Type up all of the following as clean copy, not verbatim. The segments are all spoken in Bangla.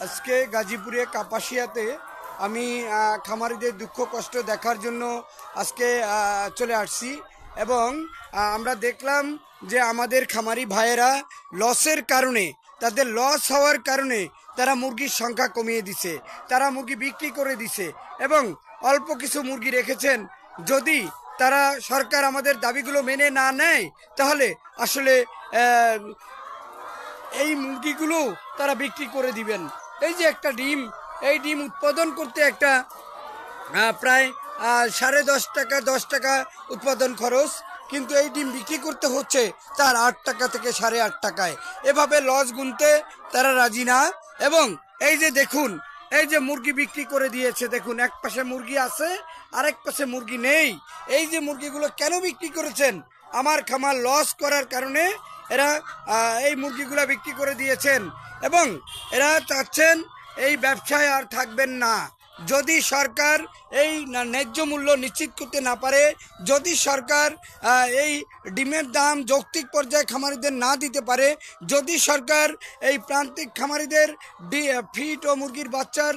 আজকে গাজীপুরে কাপাসিয়াতে আমি খামারিদের দুঃখ কষ্ট দেখার জন্য আজকে চলে আসছি এবং আমরা দেখলাম যে আমাদের খামারি ভাইয়েরা লসের কারণে তাদের লস হওয়ার কারণে তারা মুরগির সংখ্যা কমিয়ে দিছে, তারা মুরগি বিক্রি করে দিছে এবং অল্প কিছু মুরগি রেখেছেন। যদি তারা সরকার আমাদের দাবিগুলো মেনে না নেয় তাহলে আসলে এই মুরগিগুলো তারা বিক্রি করে দিবেন। এই যে একটা ডিম, এই ডিম উৎপাদন করতে একটা প্রায় 10.5 টাকা 10 টাকা উৎপাদন খরচ, কিন্তু এই ডিম বিক্রি করতে হচ্ছে তার 8 টাকা থেকে 8.5 টাকায়। এভাবে লস গুনতে তারা রাজি না। এবং এই যে দেখুন, এই যে মুরগি বিক্রি করে দিয়েছে, দেখুন এক পাশে মুরগি আছে আরেক পাশে মুরগি নেই। এই যে মুরগিগুলো কেন বিক্রি করেছেন? আমার খামার লস করার কারণে এরা এই মুরগিগুলো বিক্রি করে দিয়েছেন এবং এরা চাচ্ছেন এই ব্যবসায় আর থাকবেন না। যদি সরকার এই ন্যায্য মূল্য নিশ্চিত করতে না পারে, যদি সরকার এই ডিমের দাম যৌক্তিক পর্যায়ে খামারিদের না দিতে পারে, যদি সরকার এই প্রান্তিক খামারিদের ফিট ও মুরগির বাচ্চার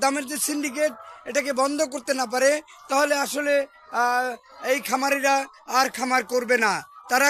দামের যে সিন্ডিকেট এটাকে বন্ধ করতে না পারে, তাহলে আসলে এই খামারিরা আর খামার করবে না। তারা